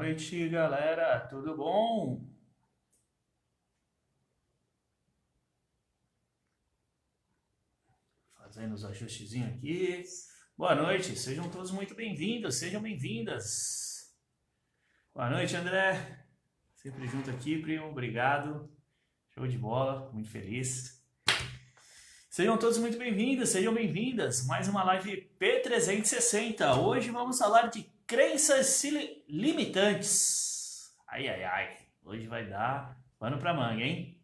noite, galera. Tudo bom? Fazendo os ajustezinhos aqui. Boa noite, sejam todos muito bem-vindos, sejam bem-vindas. Boa noite, André. Sempre junto aqui, primo. Obrigado. Show de bola, muito feliz. Sejam todos muito bem-vindos, sejam bem-vindas. Mais uma live P360. Hoje vamos falar de crenças limitantes. Ai, ai, ai. Hoje vai dar pano pra manga, hein?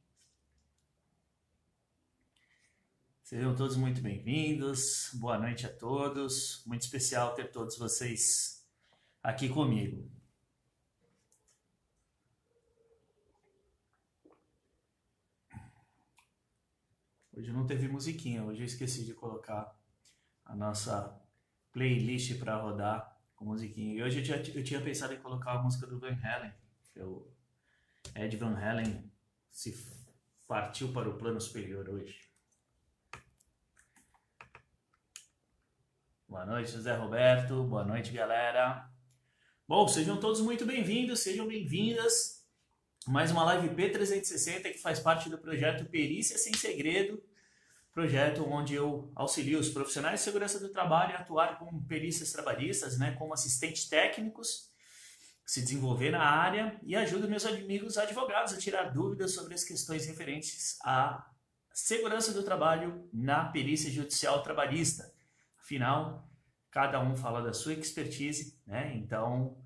Sejam todos muito bem-vindos. Boa noite a todos. Muito especial ter todos vocês aqui comigo. Hoje não teve musiquinha, hoje eu esqueci de colocar a nossa playlist para rodar com musiquinha. E hoje eu tinha pensado em colocar a música do Van Halen, que é o Ed Van Halen se partiu para o plano superior hoje. Boa noite, José Roberto. Boa noite, galera. Bom, sejam todos muito bem-vindos, sejam bem-vindas. Mais uma live P360 que faz parte do projeto Perícia Sem Segredo, projeto onde eu auxilio os profissionais de segurança do trabalho a atuar como perícias trabalhistas, né, como assistentes técnicos, se desenvolver na área e ajudo meus amigos advogados a tirar dúvidas sobre as questões referentes à segurança do trabalho na perícia judicial trabalhista. Afinal, cada um fala da sua expertise, né? Então,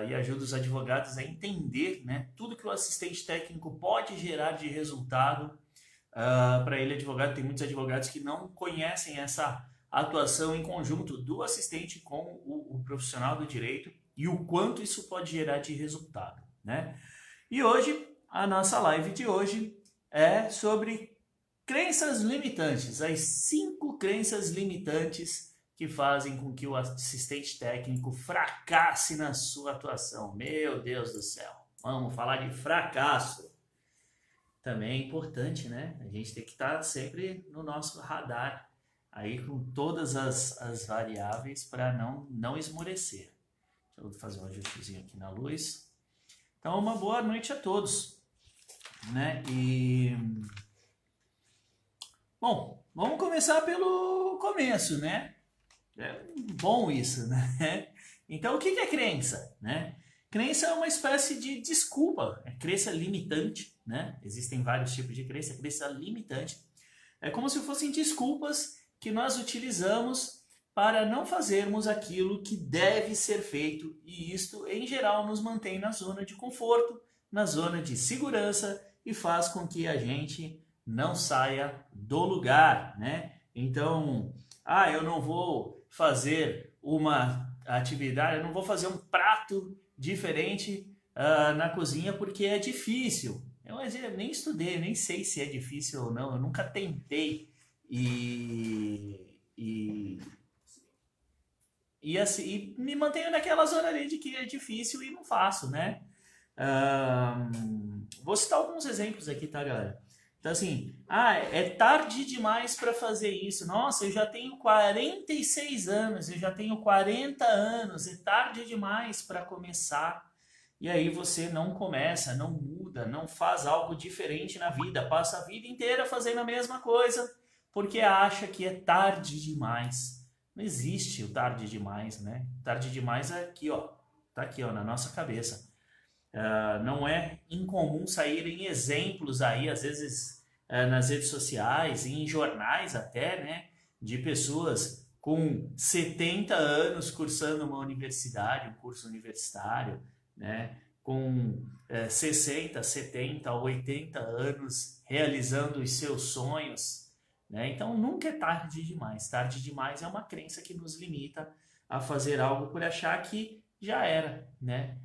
e ajuda os advogados a entender, né, tudo que o assistente técnico pode gerar de resultado para ele, advogado. Tem muitos advogados que não conhecem essa atuação em conjunto do assistente com o profissional do direito e o quanto isso pode gerar de resultado, né? E hoje, a nossa live de hoje é sobre crenças limitantes, as 5 crenças limitantes que fazem com que o assistente técnico fracasse na sua atuação. Meu Deus do céu, vamos falar de fracasso. Também é importante, né? A gente tem que estar sempre no nosso radar, aí com todas as variáveis para não esmorecer. Deixa eu fazer um ajustezinho aqui na luz. Então, uma boa noite a todos, né? Bom, vamos começar pelo começo, né? É bom isso, né? Então, o que é crença, né? Crença é uma espécie de desculpa, é crença limitante, né? Existem vários tipos de crença, crença limitante. É como se fossem desculpas que nós utilizamos para não fazermos aquilo que deve ser feito, e isto, em geral, nos mantém na zona de conforto, na zona de segurança e faz com que a gente não saia do lugar, né? Então, eu não veu fazer uma atividade, eu não vou fazer um prato diferente na cozinha porque é difícil. Eu nem estudei, nem sei se é difícil ou não, eu nunca tentei assim, me mantenho naquela zona ali de que é difícil e não faço, né? Vou citar alguns exemplos aqui, tá, galera? Então, assim, é tarde demais para fazer isso. Nossa, eu já tenho 46 anos, eu já tenho 40 anos, é tarde demais para começar. E aí você não começa, não muda, não faz algo diferente na vida, passa a vida inteira fazendo a mesma coisa, porque acha que é tarde demais. Não existe o tarde demais, né? Tarde demais é aqui, ó, tá aqui, ó, na nossa cabeça. Não é incomum saírem exemplos aí, às vezes nas redes sociais, em jornais até, né, de pessoas com 70 anos cursando uma universidade, um curso universitário, né, com 60, 70, 80 anos realizando os seus sonhos, né? Então nunca é tarde demais. Tarde demais é uma crença que nos limita a fazer algo por achar que já era, né?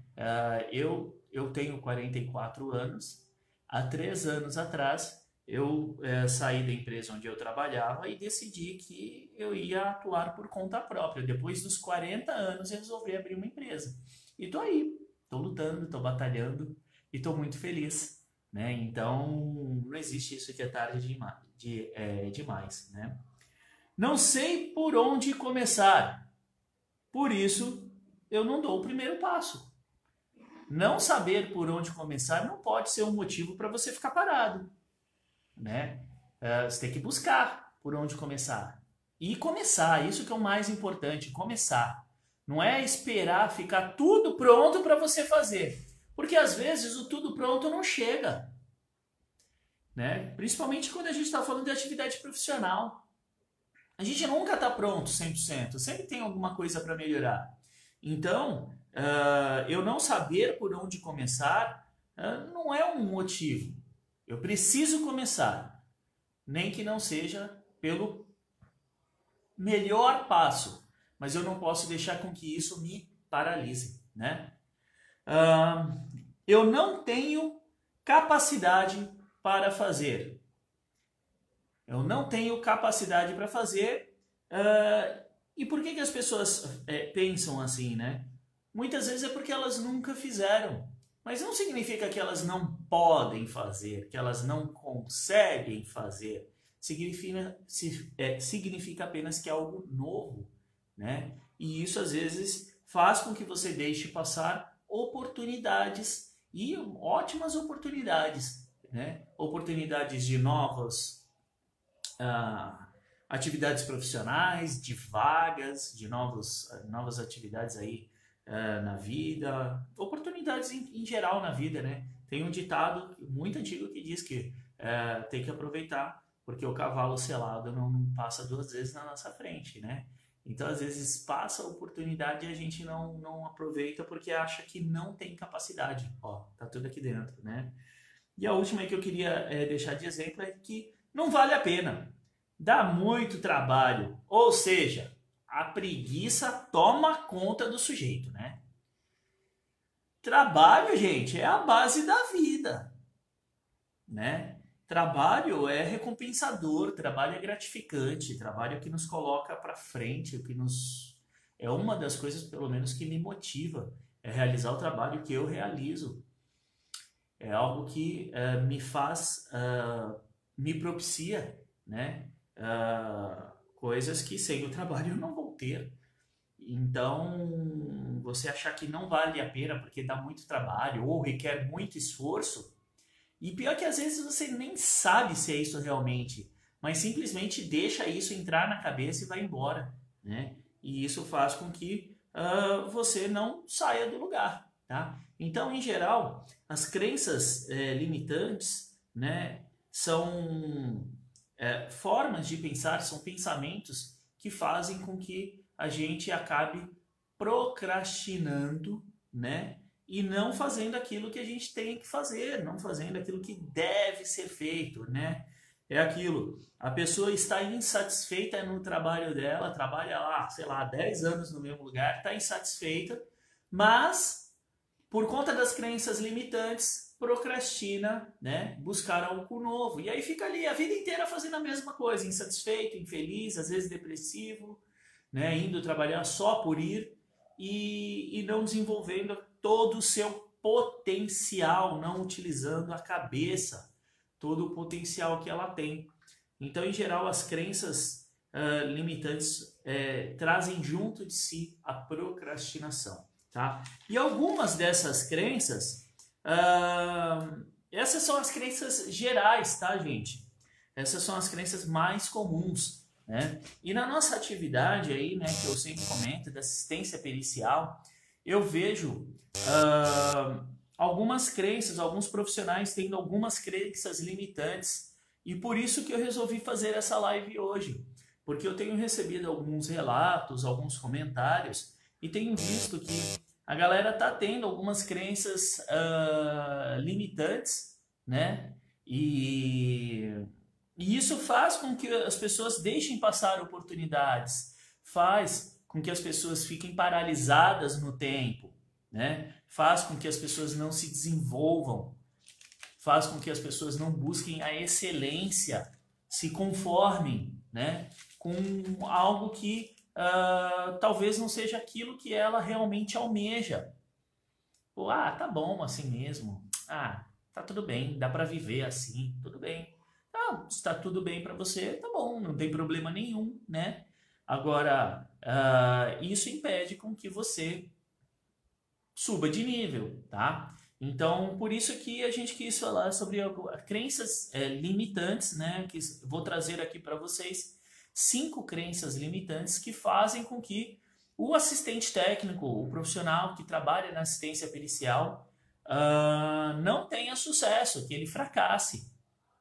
Eu tenho 44 anos. Há 3 anos atrás, eu saí da empresa onde eu trabalhava e decidi que eu ia atuar por conta própria. Depois dos 40 anos, eu resolvi abrir uma empresa. E tô aí, tô lutando, tô batalhando e tô muito feliz, né? Então, não existe isso que é tarde demais, né? Não sei por onde começar. Por isso, eu não dou o primeiro passo. não saber por onde começar não pode ser um motivo para você ficar parado, né? Você tem que buscar por onde começar. E começar, isso que é o mais importante, começar. Não é esperar ficar tudo pronto para você fazer. Porque às vezes o tudo pronto não chega, né? Principalmente quando a gente está falando de atividade profissional. A gente nunca está pronto 100%, sempre tem alguma coisa para melhorar. Então, eu não saber por onde começar não é um motivo. Eu preciso começar, nem que não seja pelo melhor passo, mas eu não posso deixar com que isso me paralise, né? Eu não tenho capacidade para fazer. Eu não tenho capacidade para fazer. E por que as pessoas pensam assim, né? Muitas vezes é porque elas nunca fizeram. Mas não significa que elas não podem fazer, que elas não conseguem fazer. Significa apenas que é algo novo, né? E isso às vezes faz com que você deixe passar oportunidades e ótimas oportunidades, né? Oportunidades de novas atividades profissionais, de vagas, de novas atividades aí na vida, oportunidades em geral na vida, né? Tem um ditado muito antigo que diz que tem que aproveitar, porque o cavalo selado não passa duas vezes na nossa frente, né? Então, às vezes, passa a oportunidade e a gente não aproveita porque acha que não tem capacidade. Ó, tá tudo aqui dentro, né? E a última que eu queria deixar de exemplo é que não vale a pena. Dá muito trabalho. Ou seja, a preguiça toma conta do sujeito, né? Trabalho, gente, é a base da vida, né? Trabalho é recompensador, trabalho é gratificante, trabalho é o que nos coloca para frente, é uma das coisas, pelo menos, que me motiva, é realizar o trabalho que eu realizo. É algo que me faz, me propicia, né? Coisas que sem o trabalho eu não vou ter. Então, você achar que não vale a pena porque dá muito trabalho ou requer muito esforço, e pior que às vezes você nem sabe se é isso realmente, mas simplesmente deixa isso entrar na cabeça e vai embora, né? E isso faz com que você não saia do lugar, tá? Então, em geral, as crenças limitantes, né, são formas de pensar, são pensamentos que fazem com que a gente acabe procrastinando, né? E não fazendo aquilo que a gente tem que fazer, não fazendo aquilo que deve ser feito, né? É aquilo, a pessoa está insatisfeita no trabalho dela, trabalha lá, sei lá, 10 anos no mesmo lugar, está insatisfeita, mas por conta das crenças limitantes, procrastina, né? Buscar algo novo. E aí fica ali a vida inteira fazendo a mesma coisa, insatisfeito, infeliz, às vezes depressivo, né? Indo trabalhar só por ir e não desenvolvendo todo o seu potencial, não utilizando a cabeça, todo o potencial que ela tem. Então, em geral, as crenças limitantes trazem junto de si a procrastinação, tá? E algumas dessas crenças, essas são as crenças gerais, tá, gente? Essas são as crenças mais comuns, né? E na nossa atividade aí, né, que eu sempre comento, da assistência pericial, eu vejo algumas crenças, alguns profissionais tendo algumas crenças limitantes, e por isso que eu resolvi fazer essa live hoje, porque eu tenho recebido alguns relatos, alguns comentários, e tenho visto que a galera tá tendo algumas crenças limitantes, né? E isso faz com que as pessoas deixem passar oportunidades, faz com que as pessoas fiquem paralisadas no tempo, né? Faz com que as pessoas não se desenvolvam, faz com que as pessoas não busquem a excelência, se conformem, né? Com algo que talvez não seja aquilo que ela realmente almeja. Ou, tá bom assim mesmo. Tá tudo bem, dá para viver assim, tudo bem. Se está tudo bem para você, tá bom, não tem problema nenhum, né? Agora, isso impede com que você suba de nível, tá? Então, por isso que a gente quis falar sobre crenças limitantes, né? Que vou trazer aqui para vocês 5 crenças limitantes que fazem com que o assistente técnico, o profissional que trabalha na assistência pericial, não tenha sucesso, que ele fracasse,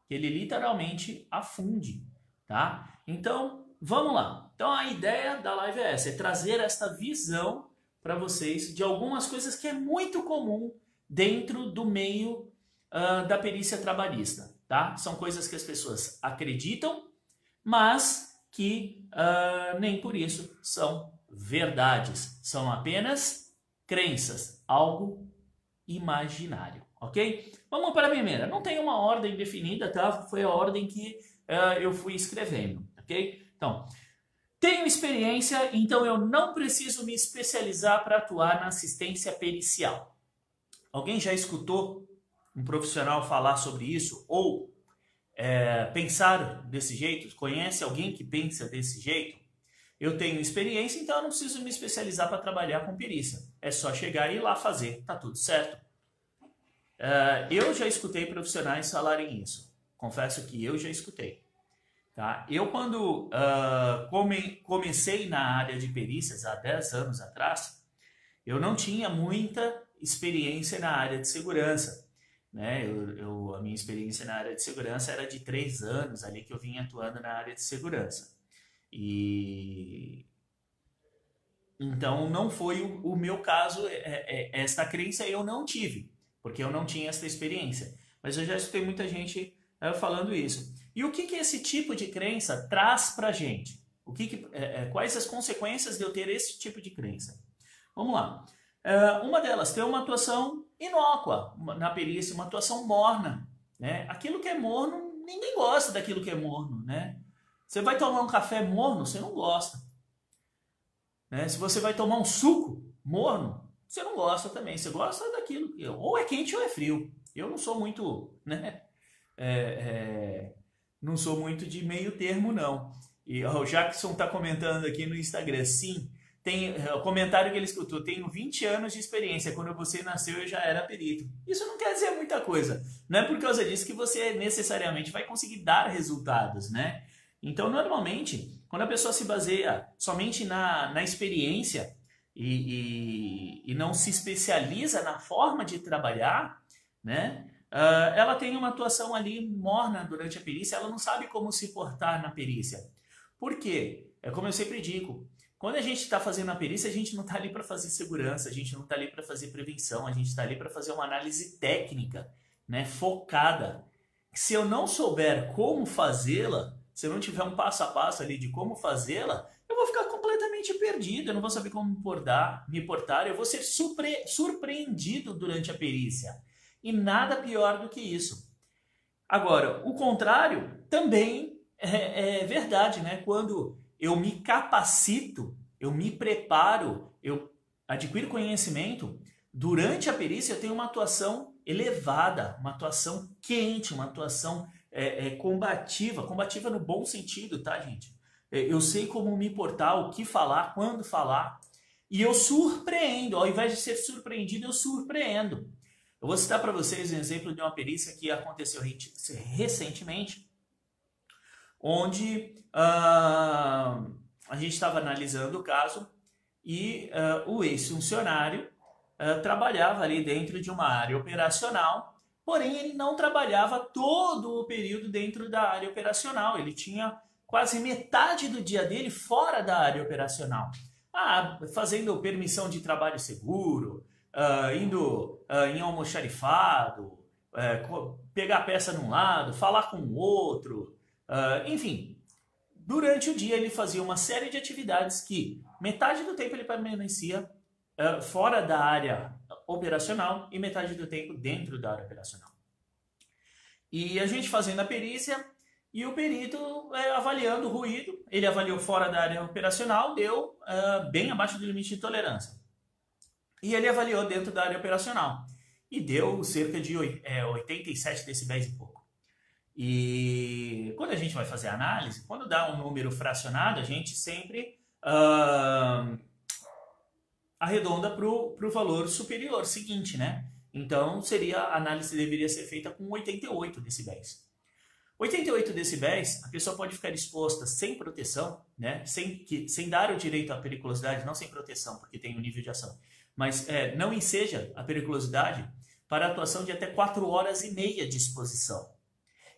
que ele literalmente afunde, tá? Então, vamos lá. Então, a ideia da live é essa, é trazer esta visão para vocês de algumas coisas que é muito comum dentro do meio da perícia trabalhista, tá? São coisas que as pessoas acreditam, mas que nem por isso são verdades. São apenas crenças, algo imaginário, ok? Vamos para a primeira. Não tem uma ordem definida, tá? Foi a ordem que eu fui escrevendo, ok? Então, tenho experiência, então eu não preciso me especializar para atuar na assistência pericial. Alguém já escutou um profissional falar sobre isso? Ou pensar desse jeito? Conhece alguém que pensa desse jeito? Eu tenho experiência, então eu não preciso me especializar para trabalhar com perícia. É só chegar e ir lá fazer, tá tudo certo. Eu já escutei profissionais falarem isso. Confesso que eu já escutei. Tá? Eu, quando comecei na área de perícias há 10 anos atrás, eu não tinha muita experiência na área de segurança. Né? A minha experiência na área de segurança era de 3 anos ali que eu vinha atuando na área de segurança. E então não foi o meu caso, esta crença eu não tive, porque eu não tinha essa experiência. Mas eu já escutei muita gente falando isso. E o que esse tipo de crença traz pra gente? Quais as consequências de eu ter esse tipo de crença? Vamos lá. Uma delas, ter uma atuação inócua na perícia, uma atuação morna. Né? Aquilo que é morno, ninguém gosta daquilo que é morno. Né? Você vai tomar um café morno, você não gosta. Né? Se você vai tomar um suco morno, você não gosta também. Você gosta daquilo que ou é quente ou é frio. Eu não sou muito, né? Não sou muito de meio termo, não. E o Jackson está comentando aqui no Instagram, sim. Tem o comentário que ele escutou, tenho 20 anos de experiência, quando você nasceu eu já era perito. Isso não quer dizer muita coisa, não é por causa disso que você necessariamente vai conseguir dar resultados, né? Então, normalmente, quando a pessoa se baseia somente na experiência e não se especializa na forma de trabalhar, né? Ela tem uma atuação ali morna durante a perícia, ela não sabe como se portar na perícia. Por quê? É como eu sempre digo, quando a gente está fazendo a perícia, a gente não está ali para fazer segurança, a gente não está ali para fazer prevenção, a gente está ali para fazer uma análise técnica, né, focada. Se eu não souber como fazê-la, se eu não tiver um passo a passo ali de como fazê-la, eu vou ficar completamente perdido, eu não vou saber como me portar, eu vou ser surpreendido durante a perícia. E nada pior do que isso. Agora, o contrário também é verdade, né? Quando eu me capacito, eu me preparo, eu adquiro conhecimento, durante a perícia eu tenho uma atuação elevada, uma atuação quente, uma atuação combativa no bom sentido, tá, gente? Eu sei como me portar, o que falar, quando falar, e eu surpreendo, ao invés de ser surpreendido, eu surpreendo. Eu vou citar para vocês um exemplo de uma perícia que aconteceu recentemente, onde a gente estava analisando o caso e o ex-funcionário trabalhava ali dentro de uma área operacional, porém ele não trabalhava todo o período dentro da área operacional, ele tinha quase metade do dia dele fora da área operacional, fazendo permissão de trabalho seguro, indo em almoxarifado, pegar a peça num lado, falar com o outro, enfim, durante o dia ele fazia uma série de atividades que metade do tempo ele permanecia fora da área operacional e metade do tempo dentro da área operacional. E a gente fazendo a perícia e o perito avaliando o ruído, ele avaliou fora da área operacional, deu bem abaixo do limite de tolerância. E ele avaliou dentro da área operacional e deu cerca de 87 decibéis e pouco. E quando a gente vai fazer a análise, quando dá um número fracionado, a gente sempre arredonda para o valor superior seguinte, né? Então, a análise deveria ser feita com 88 decibéis. 88 decibéis, a pessoa pode ficar exposta sem proteção, né? Sem dar o direito à periculosidade, não sem proteção, porque tem um nível de ação, mas não enseja a periculosidade para atuação de até 4 horas e meia de exposição.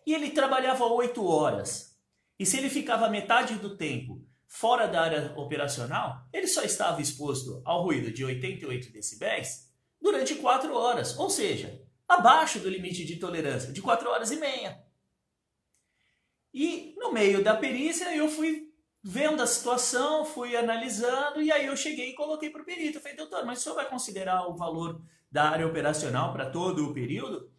E ele trabalhava 8 horas. E se ele ficava metade do tempo fora da área operacional, ele só estava exposto ao ruído de 88 decibéis durante 4 horas, ou seja, abaixo do limite de tolerância, de 4 horas e meia. E no meio da perícia eu fui vendo a situação, fui analisando e aí eu cheguei e coloquei para o perito. Eu falei, doutor, mas o senhor vai considerar o valor da área operacional para todo o período?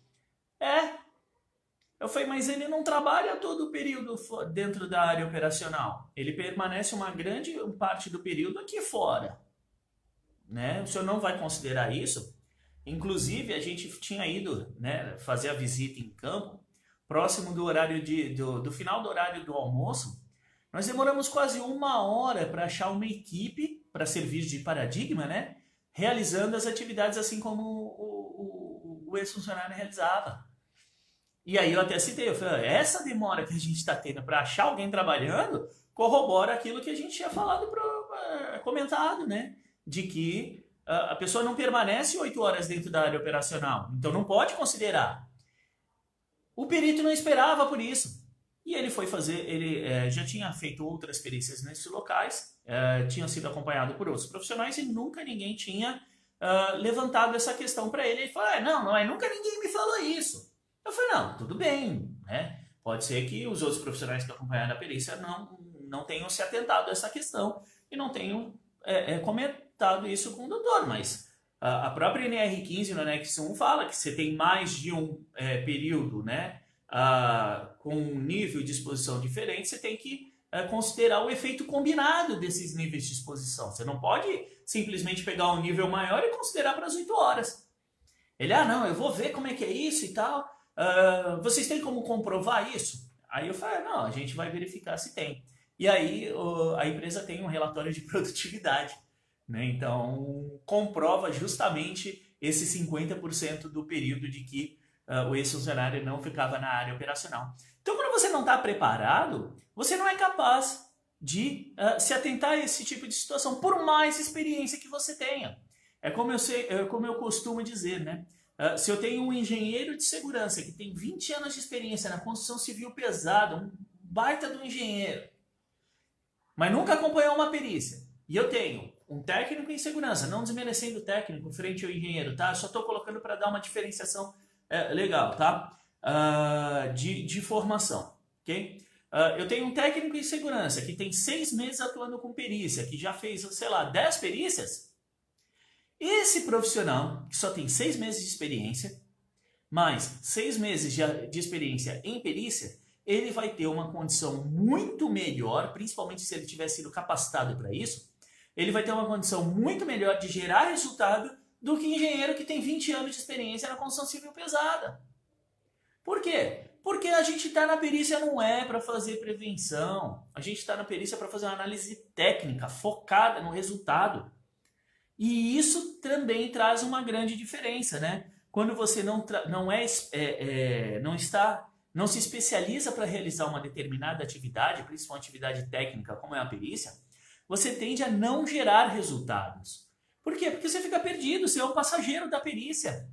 Eu falei, mas ele não trabalha todo o período dentro da área operacional. Ele permanece uma grande parte do período aqui fora. Né? O senhor não vai considerar isso? Inclusive, a gente tinha ido, né, fazer a visita em campo, próximo do horário do final do horário do almoço. Nós demoramos quase 1 hora para achar uma equipe para servir de paradigma, né? Realizando as atividades assim como o ex-funcionário realizava. E aí eu até citei, eu falei, essa demora que a gente está tendo para achar alguém trabalhando corrobora aquilo que a gente tinha falado, comentado, né? De que a pessoa não permanece 8 horas dentro da área operacional, então não pode considerar. O perito não esperava por isso. E ele foi fazer, ele já tinha feito outras perícias nesses locais, tinha sido acompanhado por outros profissionais e nunca ninguém tinha levantado essa questão para ele. Ele falou, nunca ninguém me falou isso. Eu falei, não, tudo bem, né? Pode ser que os outros profissionais que acompanharam a perícia não tenham se atentado a essa questão e não tenham comentado isso com o doutor, mas a própria NR15 no anexo 1 fala que você tem mais de um período, né, com um nível de exposição diferente, você tem que considerar o efeito combinado desses níveis de exposição. Você não pode simplesmente pegar um nível maior e considerar para as 8 horas. Ele, não, eu vou ver como é que é isso e tal. Vocês têm como comprovar isso? Aí eu falei, não, a gente vai verificar se tem. E aí a empresa tem um relatório de produtividade, né? Então comprova justamente esse 50% do período de que o ex-funcionário não ficava na área operacional. Então quando você não está preparado, você não é capaz de se atentar a esse tipo de situação, por mais experiência que você tenha. É como eu costumo dizer, né? Se eu tenho um engenheiro de segurança que tem 20 anos de experiência na construção civil pesada, um baita do engenheiro, mas nunca acompanhou uma perícia, e eu tenho um técnico em segurança, não desmerecendo o técnico frente ao engenheiro, tá? Eu só estou colocando para dar uma diferenciação legal, tá? De formação, ok? Eu tenho um técnico em segurança que tem 6 meses atuando com perícia, que já fez, sei lá, 10 perícias. Esse profissional, que só tem 6 meses de experiência, mais 6 meses de experiência em perícia, ele vai ter uma condição muito melhor, principalmente se ele tiver sido capacitado para isso, ele vai ter uma condição muito melhor de gerar resultado do que engenheiro que tem 20 anos de experiência na construção civil pesada. Por quê? Porque a gente está na perícia não é para fazer prevenção, a gente está na perícia para fazer uma análise técnica, focada no resultado. E isso também traz uma grande diferença, né? Quando você não se especializa para realizar uma determinada atividade, principalmente atividade técnica, como é a perícia, você tende a não gerar resultados. Por quê? Porque você fica perdido, você é o passageiro da perícia.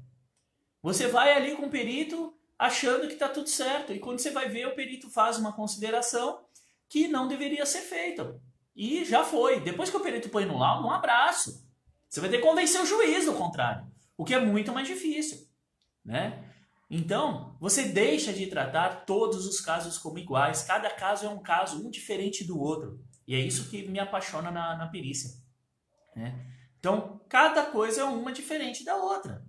Você vai ali com o perito achando que está tudo certo, e quando você vai ver, o perito faz uma consideração que não deveria ser feita. E já foi. Depois que o perito põe no laudo, um abraço. Você vai ter que convencer o juiz do contrário, o que é muito mais difícil, né? Então, você deixa de tratar todos os casos como iguais. Cada caso é um caso, um diferente do outro. E é isso que me apaixona na perícia, né? Então, cada coisa é uma diferente da outra.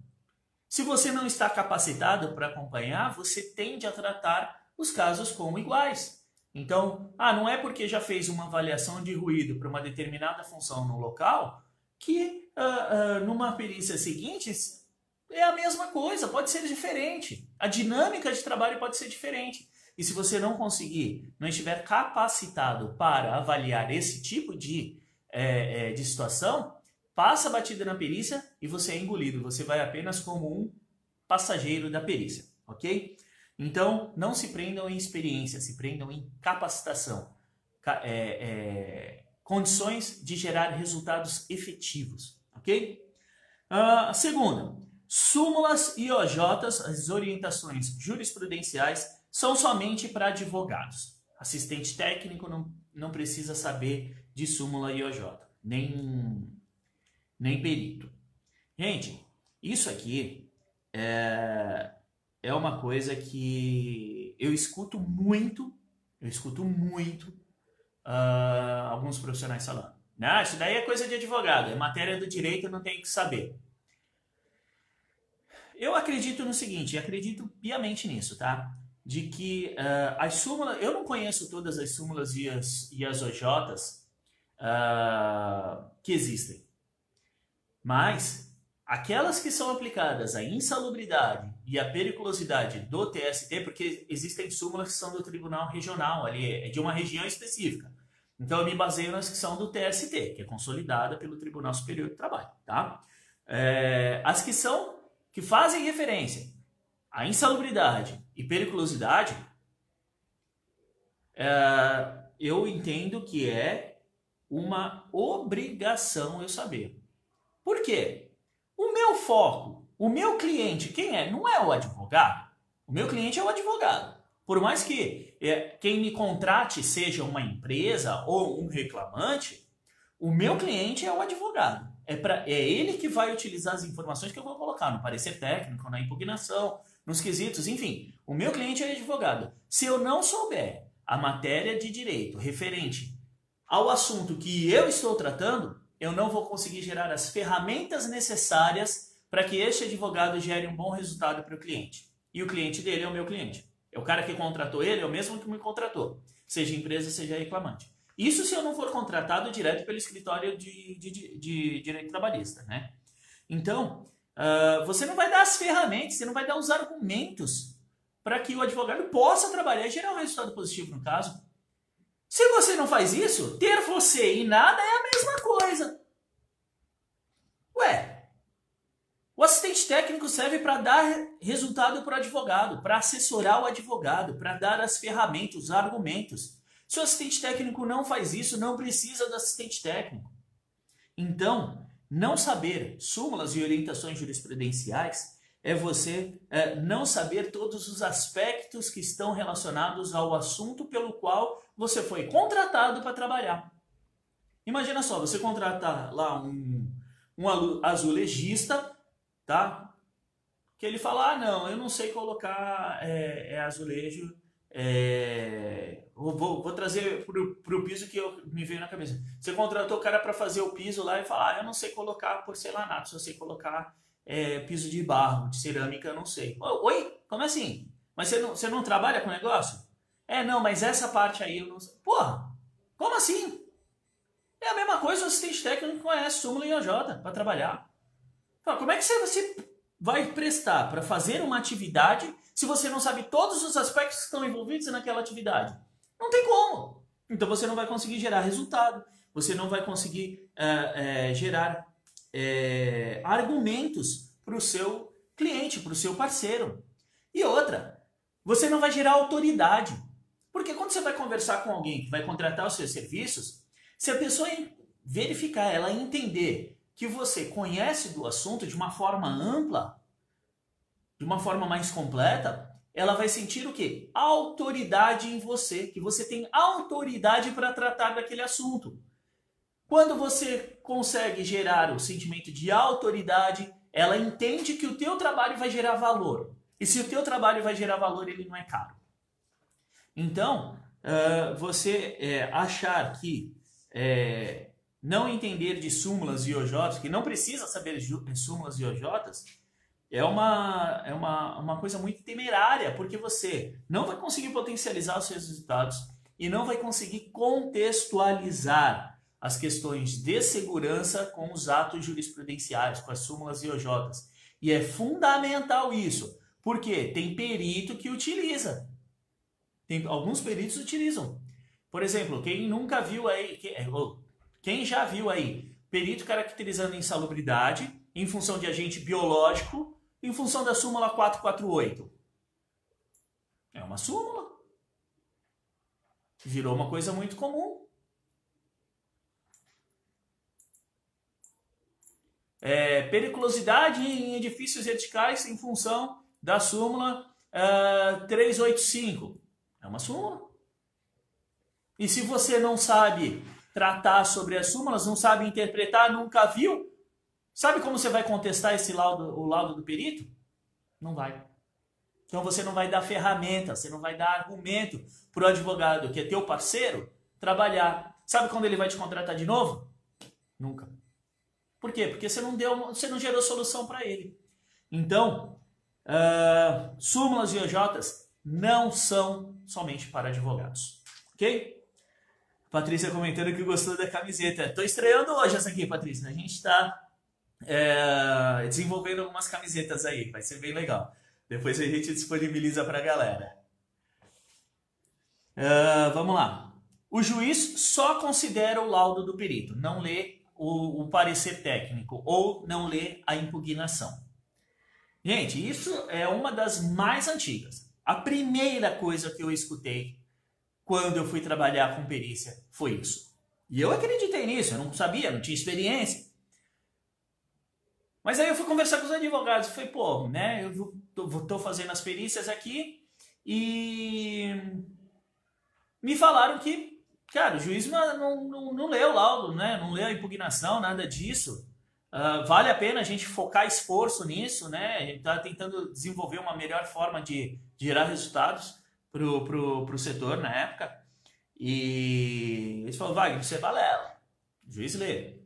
Se você não está capacitado para acompanhar, você tende a tratar os casos como iguais. Então, não é porque já fez uma avaliação de ruído para uma determinada função no local que numa perícia seguinte é a mesma coisa, pode ser diferente. A dinâmica de trabalho pode ser diferente. E se você não estiver capacitado para avaliar esse tipo de situação, passa batida na perícia e você é engolido. Você vai apenas como um passageiro da perícia, ok? Então, não se prendam em experiência, se prendam em capacitação. Condições de gerar resultados efetivos, ok? Segunda, súmulas e OJs, as orientações jurisprudenciais, são somente para advogados. Assistente técnico não precisa saber de súmula e OJ, nem perito. Gente, isso aqui é uma coisa que eu escuto muito alguns profissionais falando. Não, isso daí é coisa de advogado, é matéria do direito, não tem que saber. Eu acredito no seguinte, acredito piamente nisso, tá? De que as súmulas, eu não conheço todas as súmulas e as OJs que existem, mas aquelas que são aplicadas à insalubridade e à periculosidade do TST, porque existem súmulas que são do Tribunal Regional, ali, de uma região específica. Então eu me baseio nas que são do TST, que é consolidada pelo Tribunal Superior do Trabalho, tá? As que fazem referência à insalubridade e periculosidade, eu entendo que é uma obrigação eu saber. Por quê? O meu foco, o meu cliente, quem é? Não é o advogado. O meu cliente é o advogado. Por mais que quem me contrate seja uma empresa ou um reclamante, o meu cliente é o advogado. É ele que vai utilizar as informações que eu vou colocar no parecer técnico, na impugnação, nos quesitos, enfim. O meu cliente é advogado. Se eu não souber a matéria de direito referente ao assunto que eu estou tratando, eu não vou conseguir gerar as ferramentas necessárias para que este advogado gere um bom resultado para o cliente. E o cliente dele é o meu cliente. É o cara que contratou ele, é o mesmo que me contratou. Seja empresa, seja reclamante. Isso se eu não for contratado direto pelo escritório de direito trabalhista, né? Então, você não vai dar as ferramentas, você não vai dar os argumentos para que o advogado possa trabalhar e gerar um resultado positivo no caso. Se você não faz isso, ter você e nada é a mesma coisa. Ué, o assistente técnico serve para dar resultado para o advogado, para assessorar o advogado, para dar as ferramentas, os argumentos. Se o assistente técnico não faz isso, não precisa do assistente técnico. Então, não saber súmulas e orientações jurisprudenciais é você não saber todos os aspectos que estão relacionados ao assunto pelo qual você foi contratado para trabalhar. Imagina só, você contrata lá um azulejista, tá? Que ele fala, não, eu não sei colocar azulejo, vou trazer pro piso que me veio na cabeça. Você contratou o cara para fazer o piso lá e fala, eu não sei colocar porcelanato, só sei colocar piso de barro, de cerâmica, eu não sei. Oi? Como assim? Mas você não trabalha com negócio? Não, mas essa parte aí eu não sei. Porra, como assim? É a mesma coisa, o assistente técnico conhece súmula e OJ para trabalhar. Como é que você vai prestar para fazer uma atividade se você não sabe todos os aspectos que estão envolvidos naquela atividade? Não tem como. Então você não vai conseguir gerar resultado, você não vai conseguir gerar argumentos para o seu cliente, para o seu parceiro. E outra, você não vai gerar autoridade. Porque quando você vai conversar com alguém que vai contratar os seus serviços, se a pessoa verificar, ela entender que você conhece do assunto de uma forma ampla, de uma forma mais completa, ela vai sentir o quê? Autoridade em você, que você tem autoridade para tratar daquele assunto. Quando você consegue gerar o sentimento de autoridade, ela entende que o teu trabalho vai gerar valor. E se o teu trabalho vai gerar valor, ele não é caro. Então, você achar que não entender de súmulas e OJs, que não precisa saber de súmulas e OJs, é uma coisa muito temerária, porque você não vai conseguir potencializar os seus resultados e não vai conseguir contextualizar as questões de segurança com os atos jurisprudenciais, com as súmulas e OJs. E é fundamental isso, porque tem perito que utiliza. Alguns peritos utilizam. Por exemplo, quem nunca viu aí, quem já viu aí, perito caracterizando insalubridade em função de agente biológico, em função da súmula 448. É uma súmula. Virou uma coisa muito comum. Periculosidade em edifícios verticais em função da súmula 385. É uma súmula. E se você não sabe tratar sobre as súmulas, não sabe interpretar, nunca viu, sabe como você vai contestar o laudo do perito? Não vai. Então você não vai dar ferramenta, você não vai dar argumento para o advogado, que é teu parceiro, trabalhar. Sabe quando ele vai te contratar de novo? Nunca. Por quê? Porque você não gerou solução para ele. Então, súmulas e OJs não são somente para advogados. Ok? Patrícia comentando que gostou da camiseta. Estou estreando hoje essa aqui, Patrícia. A gente está desenvolvendo algumas camisetas aí. Vai ser bem legal. Depois a gente disponibiliza para a galera. Vamos lá. O juiz só considera o laudo do perito. Não lê o parecer técnico ou não lê a impugnação. Gente, isso é uma das mais antigas. A primeira coisa que eu escutei quando eu fui trabalhar com perícia foi isso. E eu acreditei nisso, eu não sabia, não tinha experiência. Mas aí eu fui conversar com os advogados, falei, pô, né, eu tô fazendo as perícias aqui e me falaram que, cara, o juiz não lê o laudo, né, não lê a impugnação, nada disso. Vale a pena a gente focar esforço nisso, né, a gente tá tentando desenvolver uma melhor forma de gerar resultados pro setor na época. E eles falaram, Wagner, você é balela. O juiz lê.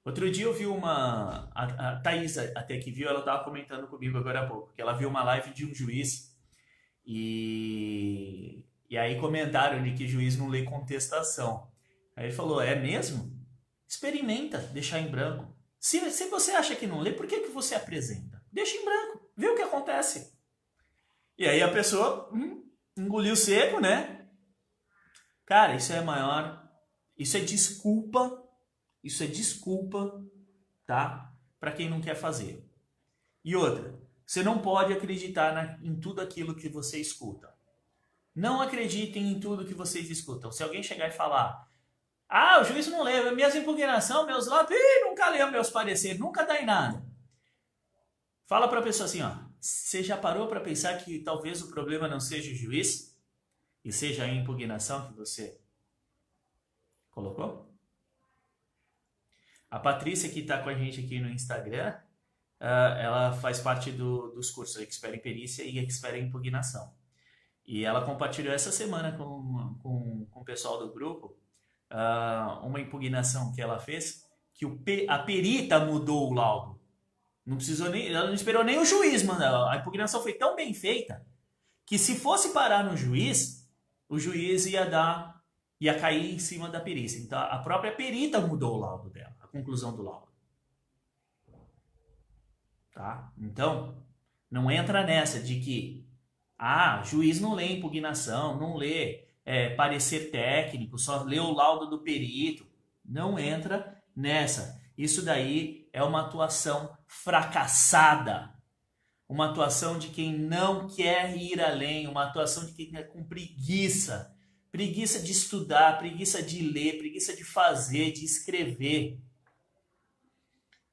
Outro dia eu vi a Thaís até que viu, ela estava comentando comigo agora há pouco, que ela viu uma live de um juiz e aí comentaram de que juiz não lê contestação. Aí ele falou, é mesmo? Experimenta deixar em branco. Se você acha que não lê, por que você apresenta? Deixa em branco, vê o que acontece. E aí a pessoa engoliu seco, né? Cara, isso é desculpa, tá? Para quem não quer fazer. E outra, você não pode acreditar em tudo aquilo que você escuta. Não acreditem em tudo que vocês escutam. Se alguém chegar e falar, o juiz não lê, minhas impugnações, meus laudos, nunca leu meus pareceres, nunca dá em nada. Fala para a pessoa assim, ó, você já parou para pensar que talvez o problema não seja o juiz e seja a impugnação que você colocou? A Patrícia, que está com a gente aqui no Instagram, ela faz parte dos cursos Expert em Perícia e Expert em Impugnação. E ela compartilhou essa semana com o pessoal do grupo uma impugnação que ela fez, que a perita mudou o laudo. Ela não esperou nem o juiz mandar. A impugnação foi tão bem feita que se fosse parar no juiz, o juiz ia cair em cima da perícia. Então a própria perita mudou o laudo dela, a conclusão do laudo. Tá? Então, não entra nessa de que juiz não lê impugnação, não lê parecer técnico, só lê o laudo do perito. Não entra nessa. Isso daí é uma atuação fracassada. Uma atuação de quem não quer ir além, uma atuação de quem é com preguiça. Preguiça de estudar, preguiça de ler, preguiça de fazer, de escrever.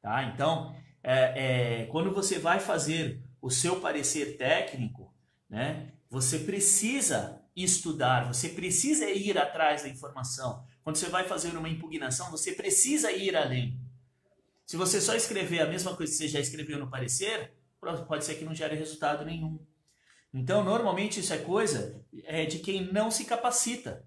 Tá? Então, quando você vai fazer o seu parecer técnico, né, você precisa estudar, você precisa ir atrás da informação. Quando você vai fazer uma impugnação, você precisa ir além. Se você só escrever a mesma coisa que você já escreveu no parecer, pode ser que não gere resultado nenhum. Então, normalmente isso é coisa de quem não se capacita.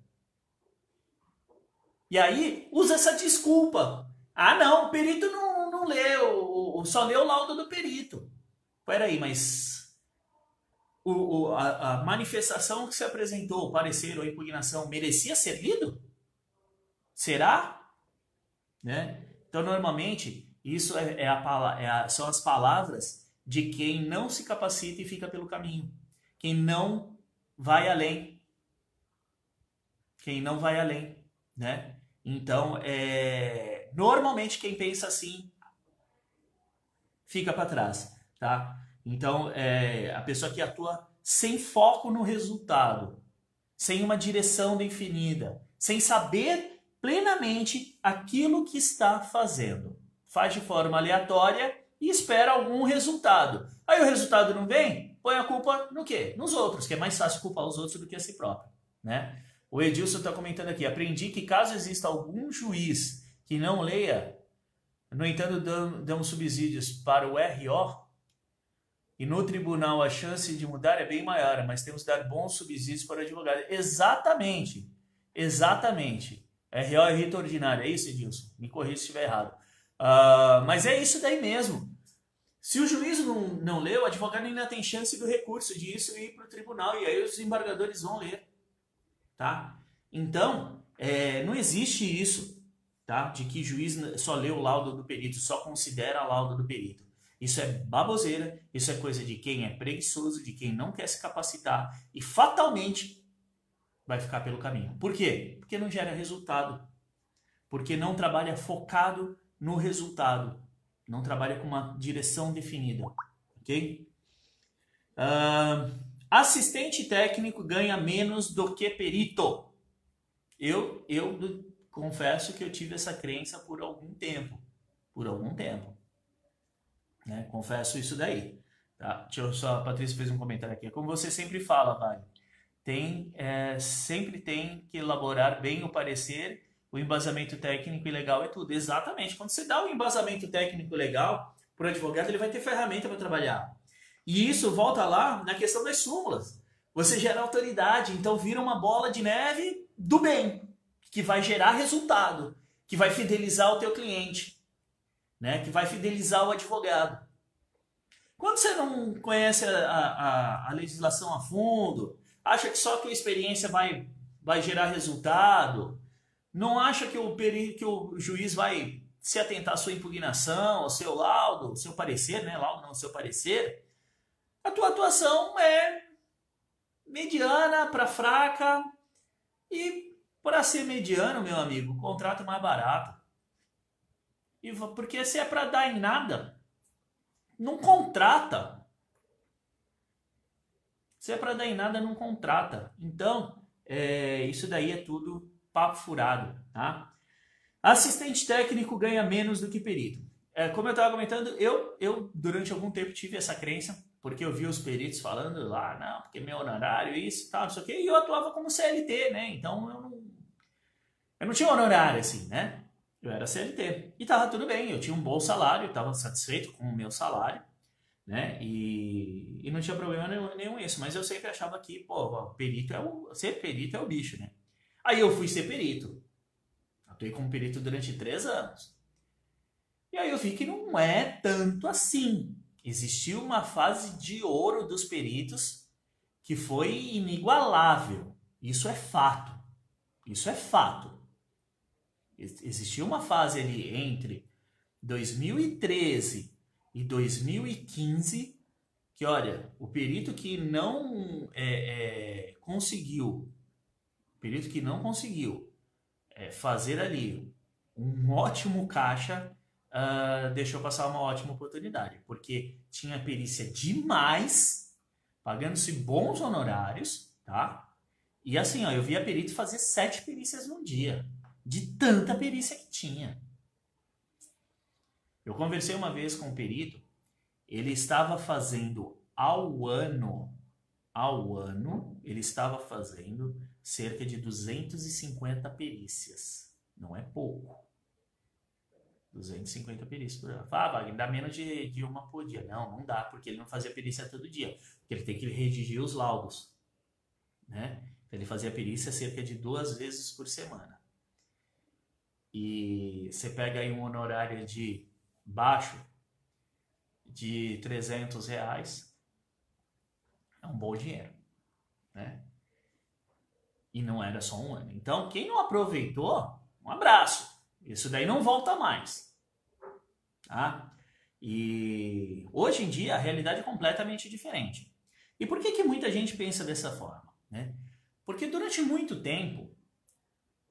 E aí, usa essa desculpa. Não, o perito não leu, só leu o laudo do perito. Peraí, mas a manifestação que se apresentou, o parecer ou a impugnação, merecia ser lido? Será? Né? Então, normalmente, isso são as palavras de quem não se capacita e fica pelo caminho. Quem não vai além. Quem não vai além, né? Então, normalmente quem pensa assim fica para trás, tá? Então, a pessoa que atua sem foco no resultado, sem uma direção definida, sem saber plenamente aquilo que está fazendo. Faz de forma aleatória e espera algum resultado. Aí o resultado não vem, põe a culpa no quê? Nos outros, que é mais fácil culpar os outros do que a si próprio, né? O Edilson está comentando aqui, aprendi que caso exista algum juiz que não leia, no entanto dão subsídios para o RO, e no tribunal a chance de mudar é bem maior, mas temos que dar bons subsídios para o advogado. Exatamente, exatamente. RO é rito ordinário, é isso, Edilson? Me corrija se estiver errado. Mas é isso daí mesmo. Se o juiz não lê, o advogado ainda tem chance do recurso disso ir para o tribunal, e aí os embargadores vão ler. Tá? Então, não existe isso, tá? De que juiz só lê o laudo do perito, só considera o laudo do perito. Isso é baboseira, isso é coisa de quem é preguiçoso, de quem não quer se capacitar e fatalmente vai ficar pelo caminho. Por quê? Porque não gera resultado. Porque não trabalha focado no resultado. Não trabalha com uma direção definida. Ok? Assistente técnico ganha menos do que perito. Eu confesso que eu tive essa crença por algum tempo. Por algum tempo. Né? Confesso isso daí. Tá? A Patrícia fez um comentário aqui. Como você sempre fala, Vale, sempre tem que elaborar bem o parecer, o embasamento técnico e legal é tudo. Exatamente. Quando você dá o embasamento técnico legal para o advogado, ele vai ter ferramenta para trabalhar. E isso volta lá na questão das súmulas. Você gera autoridade, então vira uma bola de neve do bem, que vai gerar resultado, que vai fidelizar o teu cliente. Né, que vai fidelizar o advogado. Quando você não conhece a legislação a fundo, acha que só a tua experiência vai gerar resultado, não acha que o juiz vai se atentar à sua impugnação, ao seu laudo, ao seu parecer, né? Laudo não, ao seu parecer, a tua atuação é mediana para fraca, e para ser mediano, meu amigo, contrato mais barato. Porque se é para dar em nada, não contrata. Se é para dar em nada, não contrata. Então, isso daí é tudo papo furado, tá? Assistente técnico ganha menos do que perito. Como eu estava comentando, eu durante algum tempo tive essa crença, porque eu vi os peritos falando lá, não, porque meu honorário, isso e tal, não sei o quê, e eu atuava como CLT, né? Então, eu não tinha honorário assim, né? Eu era CLT e tava tudo bem, eu tinha um bom salário, estava satisfeito com o meu salário, né? E não tinha problema nenhum isso, mas eu sempre achava que, pô, ser perito é o bicho, né? Aí eu fui ser perito, atuei como perito durante 3 anos. E aí eu vi que não é tanto assim. Existiu uma fase de ouro dos peritos que foi inigualável. Isso é fato. Isso é fato. Existiu uma fase ali entre 2013 e 2015 que, olha, o perito que não conseguiu fazer ali um ótimo caixa, deixou passar uma ótima oportunidade, porque tinha perícia demais, pagando-se bons honorários, tá? E assim, ó, eu via perito fazer 7 perícias num dia, de tanta perícia que tinha. Eu conversei uma vez com um perito, ele estava fazendo ao ano, ele estava fazendo cerca de 250 perícias. Não é pouco. 250 perícias por ano. Wagner, dá menos de uma por dia. Não dá, porque ele não fazia perícia todo dia. Porque ele tem que redigir os laudos, né? Então, ele fazia perícia cerca de 2 vezes por semana. E você pega aí um honorário de baixo, de R$300, é um bom dinheiro, né? E não era só um ano. Então, quem não aproveitou, um abraço. Isso daí não volta mais, tá? E hoje em dia a realidade é completamente diferente. E por que muita gente pensa dessa forma, né? Porque durante muito tempo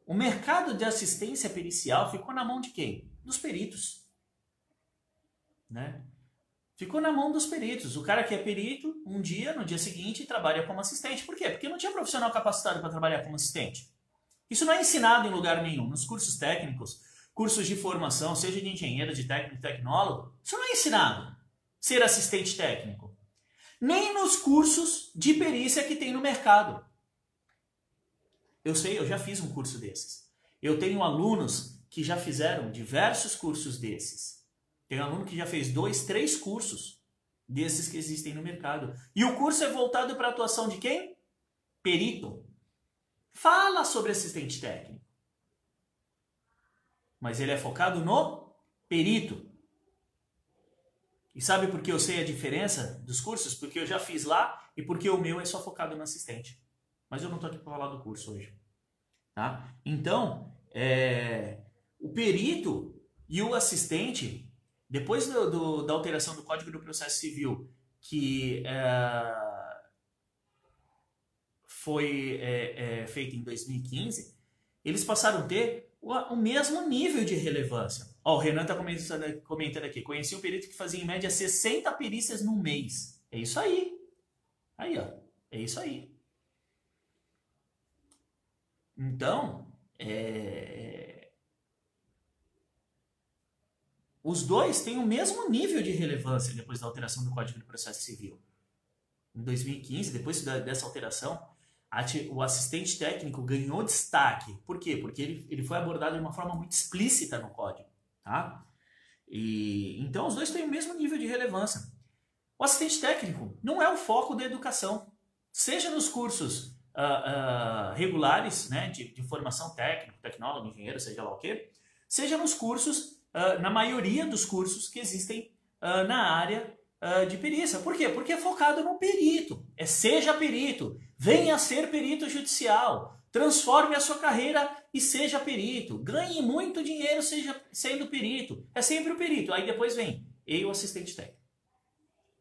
O mercado de assistência pericial ficou na mão de quem? Dos peritos. Né? Ficou na mão dos peritos. O cara que é perito, no dia seguinte, trabalha como assistente. Por quê? Porque não tinha profissional capacitado para trabalhar como assistente. Isso não é ensinado em lugar nenhum. Nos cursos técnicos, cursos de formação, seja de engenheiro, de técnico, de tecnólogo, isso não é ensinado. Ser assistente técnico. Nem nos cursos de perícia que tem no mercado. Eu sei, eu já fiz um curso desses. Eu tenho alunos que já fizeram diversos cursos desses. Tem aluno que já fez 2, 3 cursos desses que existem no mercado. E o curso é voltado para a atuação de quem? Perito. Fala sobre assistente técnico. Mas ele é focado no perito. E sabe por que eu sei a diferença dos cursos? Porque eu já fiz lá e porque o meu é só focado no assistente. Mas eu não estou aqui para falar do curso hoje. Tá? Então, o perito e o assistente, depois da alteração do Código do Processo Civil, que foi feita em 2015, eles passaram a ter o mesmo nível de relevância. Ó, o Renan está comentando aqui. Conheci um perito que fazia em média 60 perícias no mês. É isso aí. Aí, ó. É isso aí. Então, os dois têm o mesmo nível de relevância depois da alteração do Código do Processo Civil. Em 2015, depois dessa alteração, o assistente técnico ganhou destaque. Por quê? Porque ele foi abordado de uma forma muito explícita no código. Tá? Então, os dois têm o mesmo nível de relevância. O assistente técnico não é o foco da educação. Seja nos cursos regulares, né, de formação técnica, tecnólogo, engenheiro, seja lá o quê, seja nos cursos, na maioria dos cursos que existem na área de perícia. Por quê? Porque é focado no perito. Seja perito. Venha ser perito judicial. Transforme a sua carreira e seja perito. Ganhe muito dinheiro sendo perito. É sempre o perito. Aí depois vem o assistente técnico.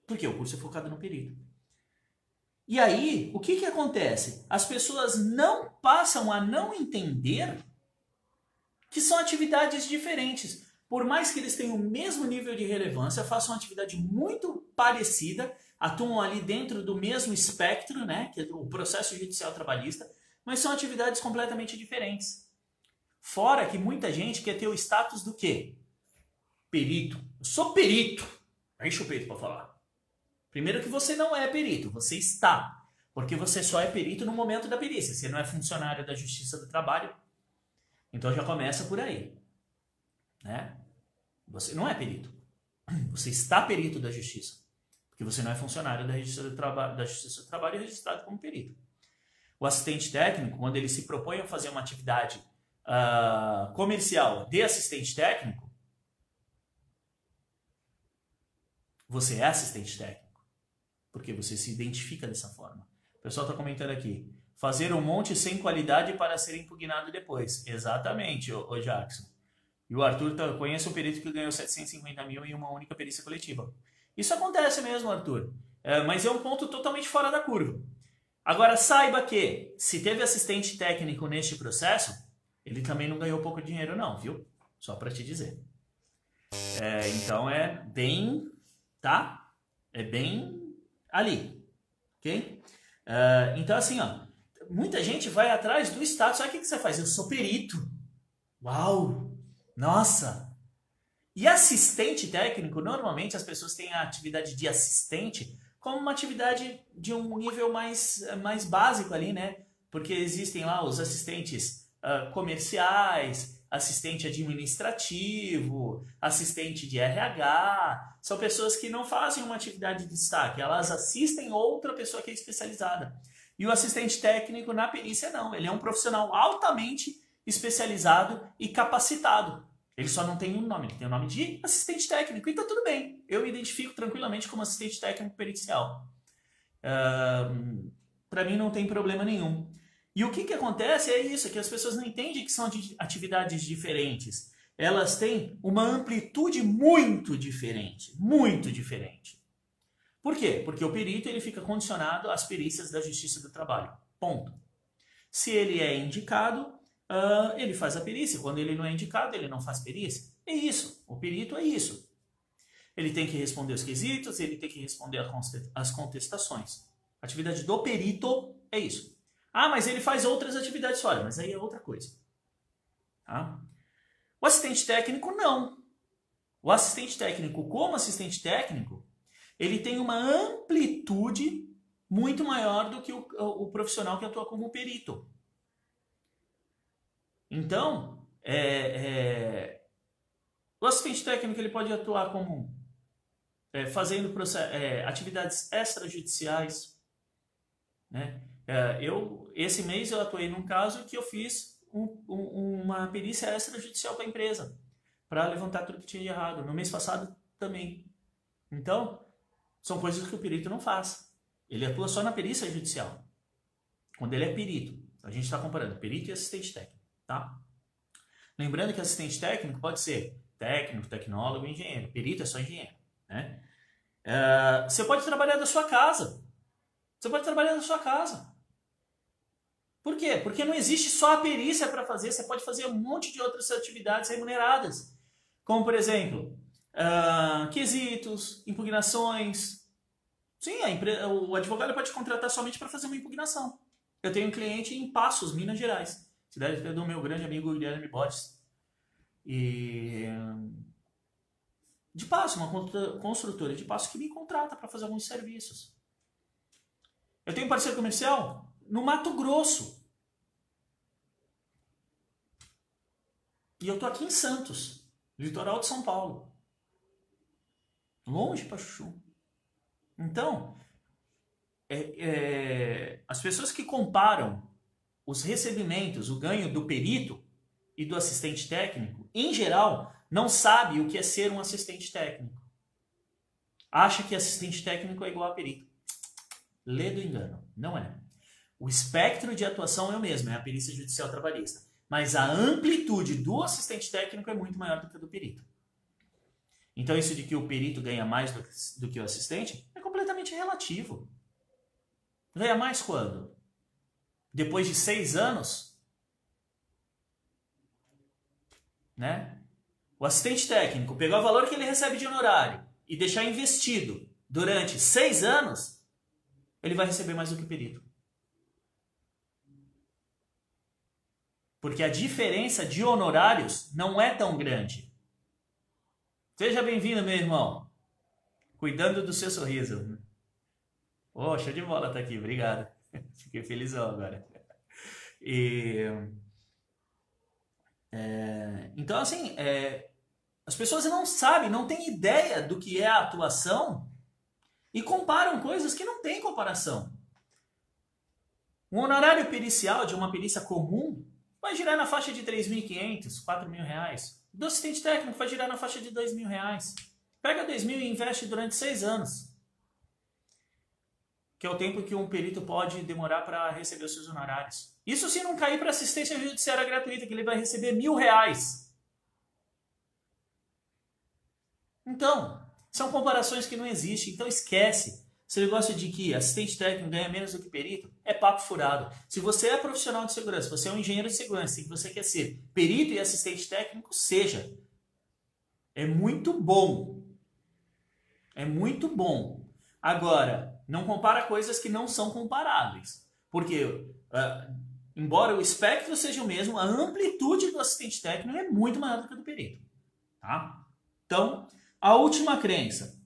Por quê? O curso é focado no perito. E aí, o que acontece? As pessoas não passam a não entender que são atividades diferentes. Por mais que eles tenham o mesmo nível de relevância, façam uma atividade muito parecida, atuam ali dentro do mesmo espectro, né, que é o processo judicial trabalhista, mas são atividades completamente diferentes. Fora que muita gente quer ter o status do quê? Perito. Eu sou perito. Enche o peito para falar. Primeiro que você não é perito, você está. Porque você só é perito no momento da perícia. Você não é funcionário da Justiça do Trabalho. Então já começa por aí. Né? Você não é perito. Você está perito da Justiça. Porque você não é funcionário da Justiça do Trabalho e registrado como perito. O assistente técnico, quando ele se propõe a fazer uma atividade comercial de assistente técnico, você é assistente técnico. Porque você se identifica dessa forma. O pessoal está comentando aqui. Fazer um monte sem qualidade para ser impugnado depois. Exatamente, ô Jackson. E o Arthur, conhece um perito que ganhou 750 mil em uma única perícia coletiva. Isso acontece mesmo, Arthur. Mas é um ponto totalmente fora da curva. Agora, saiba que, se teve assistente técnico neste processo, ele também não ganhou pouco dinheiro não, viu? Só para te dizer. Então é bem, tá? É bem ali, ok? Então assim, ó, muita gente vai atrás do status. Sabe o que você faz? Eu sou perito. Uau! Nossa! E assistente técnico, normalmente as pessoas têm a atividade de assistente como uma atividade de um nível mais básico ali, né? Porque existem lá os assistentes comerciais, assistente administrativo, assistente de RH. São pessoas que não fazem uma atividade de destaque, elas assistem outra pessoa que é especializada. E o assistente técnico na perícia não, ele é um profissional altamente especializado e capacitado. Ele só não tem um nome, ele tem o nome de assistente técnico. E tá tudo bem, eu me identifico tranquilamente como assistente técnico pericial. Para mim não tem problema nenhum. E o que acontece é isso, que as pessoas não entendem que são atividades diferentes. Elas têm uma amplitude muito diferente, muito diferente. Por quê? Porque o perito ele fica condicionado às perícias da Justiça do Trabalho. Ponto. Se ele é indicado, ele faz a perícia. Quando ele não é indicado, ele não faz perícia. É isso. O perito é isso. Ele tem que responder os quesitos, ele tem que responder as contestações. A atividade do perito é isso. Ah, mas ele faz outras atividades fora, mas aí é outra coisa. Tá? O assistente técnico, não. O assistente técnico, como assistente técnico, ele tem uma amplitude muito maior do que o profissional que atua como perito. Então, o assistente técnico ele pode atuar como fazendo atividades extrajudiciais. Né? Esse mês eu atuei num caso que eu fiz uma perícia extrajudicial para a empresa, para levantar tudo que tinha de errado. No mês passado também. Então, são coisas que o perito não faz. Ele atua só na perícia judicial, quando ele é perito. A gente está comparando perito e assistente técnico. Tá? Lembrando que assistente técnico pode ser técnico, tecnólogo, engenheiro. Perito é só engenheiro. Né? Você pode trabalhar da sua casa. Você pode trabalhar da sua casa. Por quê? Porque não existe só a perícia para fazer. Você pode fazer um monte de outras atividades remuneradas. Como, por exemplo, quesitos, impugnações. Sim, o advogado pode contratar somente para fazer uma impugnação. Eu tenho um cliente em Passos, Minas Gerais. Cidade do meu grande amigo Guilherme Bodes. De Passos, uma construtora de Passos que me contrata para fazer alguns serviços. Eu tenho um parceiro comercial no Mato Grosso. E eu tô aqui em Santos, litoral de São Paulo. Longe pra chuchu. Então, as pessoas que comparam os recebimentos, o ganho do perito e do assistente técnico, em geral, não sabe o que é ser um assistente técnico. Acha que assistente técnico é igual a perito. Lê do engano. Não é. O espectro de atuação é o mesmo, é a perícia judicial trabalhista. Mas a amplitude do assistente técnico é muito maior do que a do perito. Então isso de que o perito ganha mais do que o assistente é completamente relativo. Ganha mais quando? Depois de 6 anos? Né? O assistente técnico pegar o valor que ele recebe de honorário e deixar investido durante 6 anos, ele vai receber mais do que o perito. Porque a diferença de honorários não é tão grande. Seja bem-vindo, meu irmão. Cuidando do seu sorriso. Show de bola tá aqui, obrigado. Fiquei felizão agora. Então, assim, as pessoas não sabem, não têm ideia do que é a atuação e comparam coisas que não têm comparação. Um honorário pericial de uma perícia comum vai girar na faixa de R$3.500, R$4.000. Do assistente técnico vai girar na faixa de R$2.000. Pega R$2.000 e investe durante 6 anos. Que é o tempo que um perito pode demorar para receber os seus honorários. Isso se não cair para assistência judiciária gratuita, que ele vai receber R$1.000. Então, são comparações que não existem. Então esquece. Se ele gosta de que assistente técnico ganha menos do que perito, é papo furado. Se você é profissional de segurança, você é um engenheiro de segurança e você quer ser perito e assistente técnico, seja. É muito bom. É muito bom. Agora, não compara coisas que não são comparáveis. Porque, embora o espectro seja o mesmo, a amplitude do assistente técnico é muito maior do que a do perito. Tá? Então, a última crença.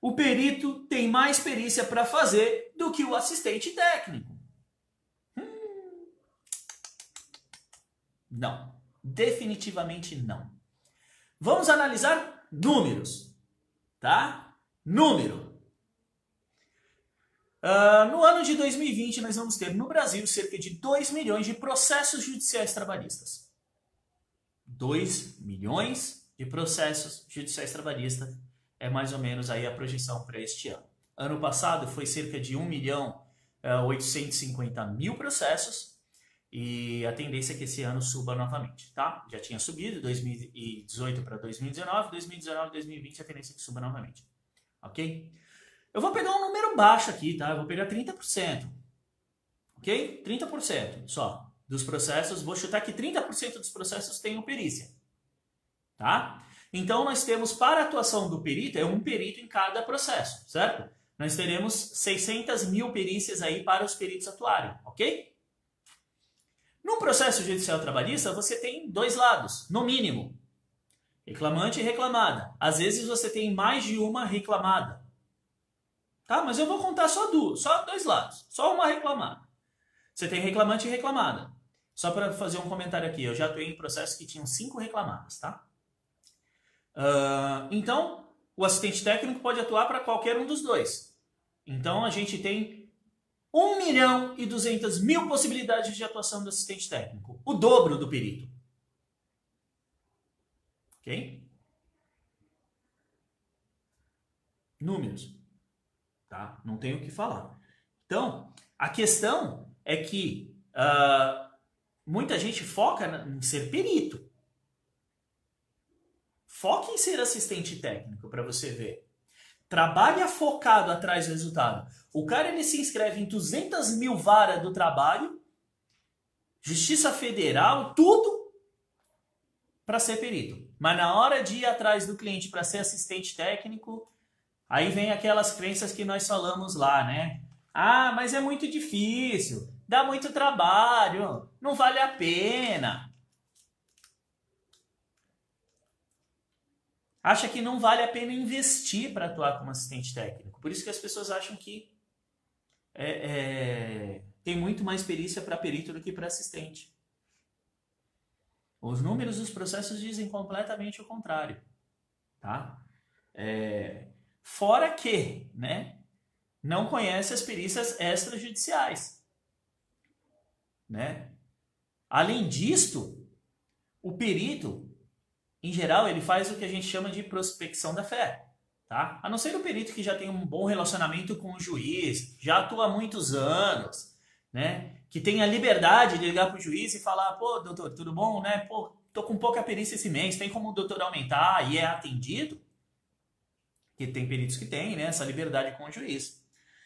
O perito tem mais perícia para fazer do que o assistente técnico. Não. Definitivamente não. Vamos analisar números. Tá? Número. No ano de 2020, nós vamos ter no Brasil cerca de 2 milhões de processos judiciais trabalhistas. 2 milhões de processos judiciais trabalhistas é mais ou menos aí a projeção para este ano. Ano passado foi cerca de 1.850.000 processos e a tendência é que esse ano suba novamente, tá? Já tinha subido 2018 para 2019, 2019 2020 a tendência é que suba novamente, ok? Eu vou pegar um número baixo aqui, tá? Eu vou pegar 30%, ok? 30% só. dos processos, vou chutar que 30% dos processos tenham perícia. Tá? Então, nós temos, para a atuação do perito, é um perito em cada processo, certo? Nós teremos 600 mil perícias aí para os peritos atuarem, ok? No processo judicial trabalhista, você tem dois lados, no mínimo. Reclamante e reclamada. Às vezes você tem mais de uma reclamada. Tá? Mas eu vou contar só dois lados. Só uma reclamada. Você tem reclamante e reclamada. Só para fazer um comentário aqui. Eu já atuei em processos que tinham 5 reclamadas, tá? Então, o assistente técnico pode atuar para qualquer um dos dois. Então, a gente tem 1.200.000 possibilidades de atuação do assistente técnico. O dobro do perito. Ok? Números. Tá? Não tenho o que falar. Então, a questão é que muita gente foca em ser perito. Foque em ser assistente técnico para você ver. Trabalha focado atrás do resultado. O cara ele se inscreve em 200 mil varas do trabalho, Justiça Federal, tudo para ser perito. Mas na hora de ir atrás do cliente para ser assistente técnico, aí vem aquelas crenças que nós falamos lá, né? Ah, mas é muito difícil, dá muito trabalho, não vale a pena. Acha que não vale a pena investir para atuar como assistente técnico. Por isso que as pessoas acham que tem muito mais perícia para perito do que para assistente. Os números dos processos dizem completamente o contrário. Tá? Fora que, né, não conhece as perícias extrajudiciais. Né? Além disto, o perito, em geral, ele faz o que a gente chama de prospecção da fé. Tá? A não ser o perito que já tem um bom relacionamento com o juiz, já atua há muitos anos, né? Que tem a liberdade de ligar para o juiz e falar, pô, doutor, tudo bom? Né? Pô, tô com pouca perícia esse mês, tem como o doutor aumentar? E é atendido? Que tem peritos que têm, né, essa liberdade com o juiz.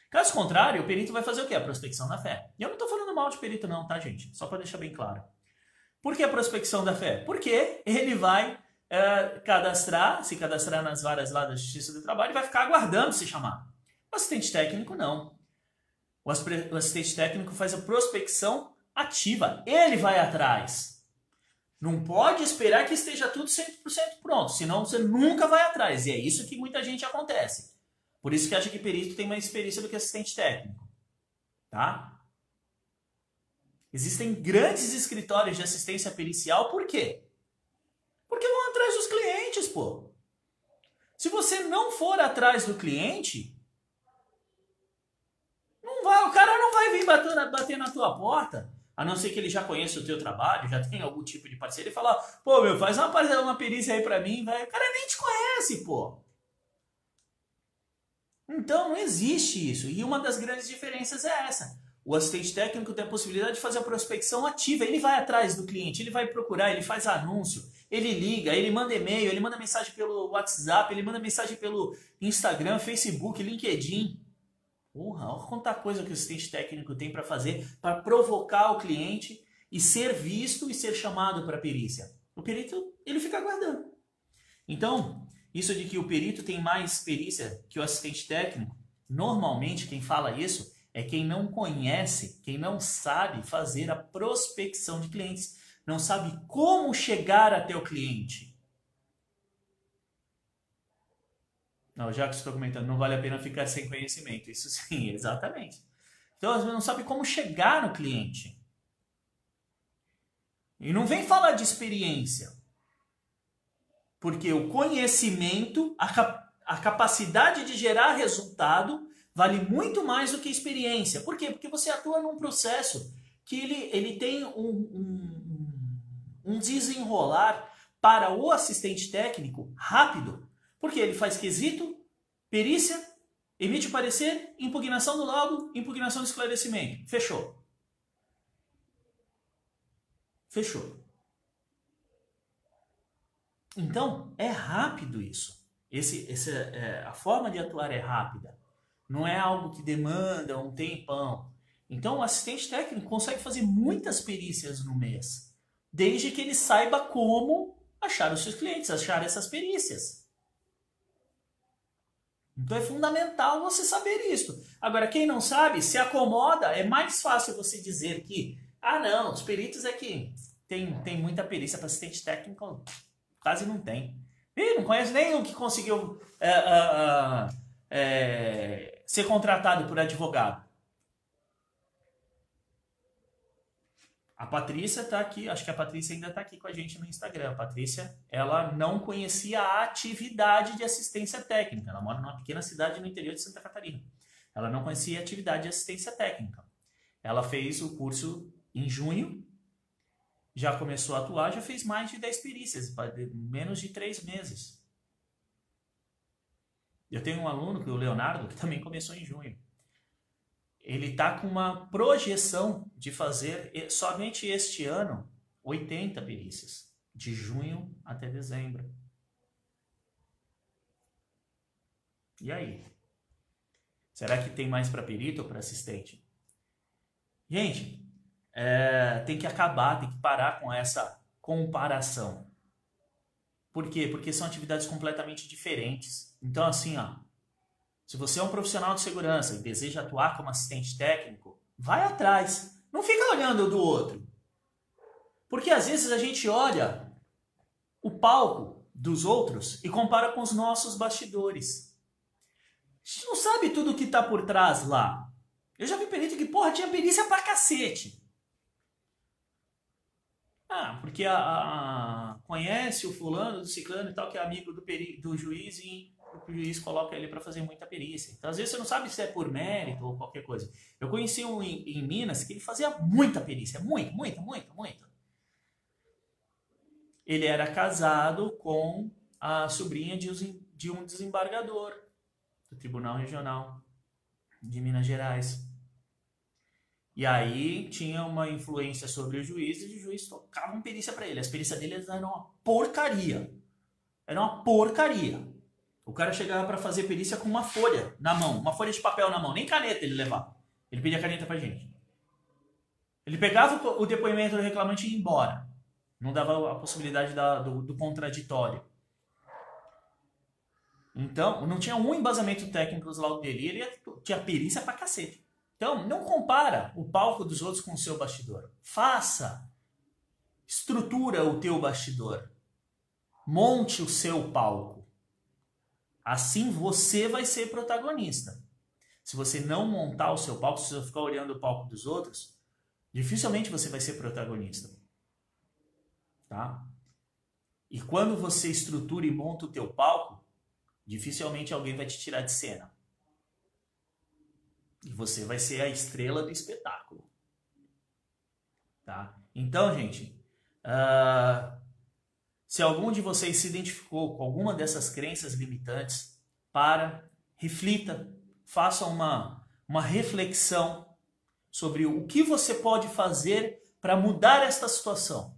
Caso contrário, o perito vai fazer o quê? A prospecção da fé. E eu não estou falando mal de perito não, tá, gente? Só para deixar bem claro. Por que a prospecção da fé? Porque ele vai se cadastrar nas varas lá da Justiça do Trabalho e vai ficar aguardando ser chamado. O assistente técnico não. O assistente técnico faz a prospecção ativa. Ele vai atrás. Não pode esperar que esteja tudo 100% pronto, senão você nunca vai atrás. E é isso que muita gente acontece. Por isso que acha que perito tem mais experiência do que assistente técnico. Tá? Existem grandes escritórios de assistência pericial, por quê? Porque vão atrás dos clientes, pô. Se você não for atrás do cliente, o cara não vai vir bater na tua porta, a não ser que ele já conheça o teu trabalho, já tenha algum tipo de parceria e falar, pô, meu, faz uma perícia aí pra mim, velho. O cara nem te conhece, pô. Então, não existe isso. E uma das grandes diferenças é essa. O assistente técnico tem a possibilidade de fazer a prospecção ativa. Ele vai atrás do cliente, ele vai procurar, ele faz anúncio, ele liga, ele manda e-mail, ele manda mensagem pelo WhatsApp, ele manda mensagem pelo Instagram, Facebook, LinkedIn. Porra, olha quanta coisa que o assistente técnico tem para fazer para provocar o cliente e ser visto e ser chamado para perícia. O perito, ele fica aguardando. Então, isso de que o perito tem mais perícia que o assistente técnico, normalmente quem fala isso é quem não conhece, quem não sabe fazer a prospecção de clientes, não sabe como chegar até o cliente. Não, já que estou comentando, não vale a pena ficar sem conhecimento. Isso sim, exatamente. Então, você não sabe como chegar no cliente. E não vem falar de experiência. Porque o conhecimento, a capacidade de gerar resultado, vale muito mais do que experiência. Por quê? Porque você atua num processo que ele tem um desenrolar para o assistente técnico rápido. Porque ele faz quesito, perícia, emite o parecer, impugnação do laudo, impugnação do esclarecimento. Fechou. Fechou. Então, é rápido isso. A forma de atuar é rápida. Não é algo que demanda um tempão. Então, o assistente técnico consegue fazer muitas perícias no mês, desde que ele saiba como achar os seus clientes, achar essas perícias. Então, é fundamental você saber isso. Agora, quem não sabe, se acomoda, é mais fácil você dizer que, ah, não, os peritos é que tem muita perícia para assistente técnico, quase não tem. E não conheço nenhum que conseguiu ser contratado por advogado. A Patrícia está aqui, acho que a Patrícia ainda está aqui com a gente no Instagram. A Patrícia, ela não conhecia a atividade de assistência técnica. Ela mora numa pequena cidade no interior de Santa Catarina. Ela não conhecia a atividade de assistência técnica. Ela fez o curso em junho, já começou a atuar, já fez mais de 10 perícias, menos de 3 meses. Eu tenho um aluno, o Leonardo, que também começou em junho. Ele está com uma projeção de fazer, somente este ano, 80 perícias, de junho até dezembro. E aí? Será que tem mais para perito ou para assistente? Gente, tem que acabar, tem que parar com essa comparação. Por quê? Porque são atividades completamente diferentes. Então, assim, ó, se você é um profissional de segurança e deseja atuar como assistente técnico, vai atrás. Não fica olhando do outro. Porque às vezes a gente olha o palco dos outros e compara com os nossos bastidores. A gente não sabe tudo o que está por trás lá. Eu já vi perito que, porra, tinha perícia pra cacete. Ah, porque conhece o fulano, do ciclano e tal, que é amigo do juiz e o juiz coloca ele para fazer muita perícia. Então, às vezes, você não sabe se é por mérito ou qualquer coisa. Eu conheci um em Minas que ele fazia muita perícia, muita. Ele era casado com a sobrinha de um desembargador do Tribunal Regional de Minas Gerais. E aí tinha uma influência sobre o juiz e o juiz tocava uma perícia para ele. As perícias dele eram uma porcaria. Era uma porcaria. O cara chegava para fazer perícia com uma folha na mão, uma folha de papel na mão, nem caneta ele levava. Ele pedia caneta pra gente. Ele pegava o depoimento do reclamante e ia embora. Não dava a possibilidade do contraditório. Então, não tinha um embasamento técnico dos laudos dele. Ele tinha perícia pra cacete. Então, não compara o palco dos outros com o seu bastidor. Faça. Estrutura o teu bastidor. Monte o seu palco. Assim você vai ser protagonista. Se você não montar o seu palco, se você ficar olhando o palco dos outros, dificilmente você vai ser protagonista. Tá? E quando você estrutura e monta o teu palco, dificilmente alguém vai te tirar de cena. E você vai ser a estrela do espetáculo. Tá? Então, gente, se algum de vocês se identificou com alguma dessas crenças limitantes, reflita, faça uma reflexão sobre o que você pode fazer para mudar esta situação.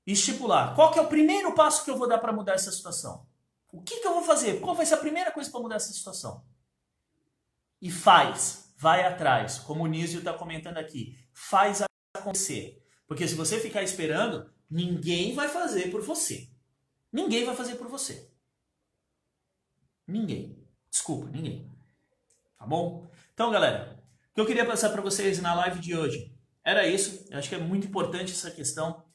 Estipular. Qual que é o primeiro passo que eu vou dar para mudar essa situação? O que eu vou fazer? Qual vai ser a primeira coisa para mudar essa situação? E vai atrás. Como o Nísio está comentando aqui. Faz acontecer. Porque se você ficar esperando, ninguém vai fazer por você. Ninguém vai fazer por você. Ninguém. Desculpa, ninguém. Tá bom? Então, galera, o que eu queria passar para vocês na live de hoje era isso. Eu acho que é muito importante essa questão.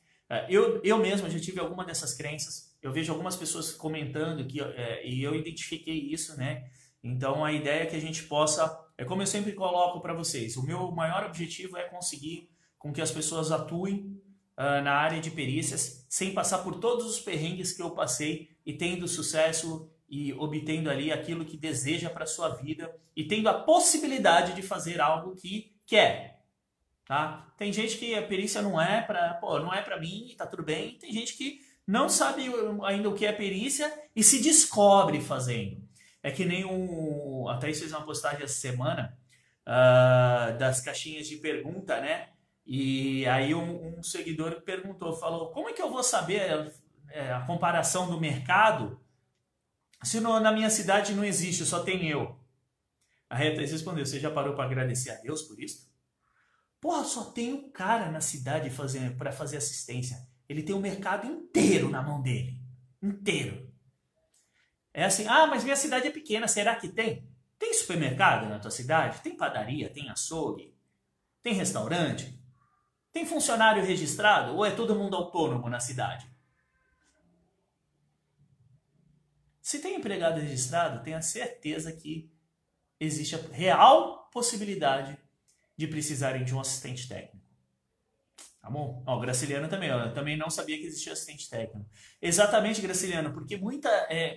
Eu mesmo já tive alguma dessas crenças. Eu vejo algumas pessoas comentando que, e eu identifiquei isso, né? Então, a ideia é que a gente possa, como eu sempre coloco para vocês, o meu maior objetivo é conseguir com que as pessoas atuem na área de perícias, sem passar por todos os perrengues que eu passei e tendo sucesso e obtendo ali aquilo que deseja para sua vida e tendo a possibilidade de fazer algo que quer. Tá? Tem gente que a perícia não é para mim, tá tudo bem. Tem gente que não sabe ainda o que é perícia e se descobre fazendo. É que nem a Thaís fez uma postagem essa semana das caixinhas de pergunta, né? E aí um seguidor perguntou, falou, como é que eu vou saber a comparação do mercado se na minha cidade não existe, só tem eu? A Thaís respondeu, você já parou para agradecer a Deus por isso? Porra, só tem um cara na cidade para fazer assistência. Ele tem o mercado inteiro na mão dele. Inteiro. É assim, mas minha cidade é pequena, será que tem? Tem supermercado na tua cidade? Tem padaria? Tem açougue? Tem restaurante? Tem funcionário registrado? Ou é todo mundo autônomo na cidade? Se tem empregado registrado, tenha certeza que existe a real possibilidade de precisarem de um assistente técnico. Tá bom? Ó, Graciliano também, ó, eu também não sabia que existia assistente técnico. Exatamente, Graciliano, porque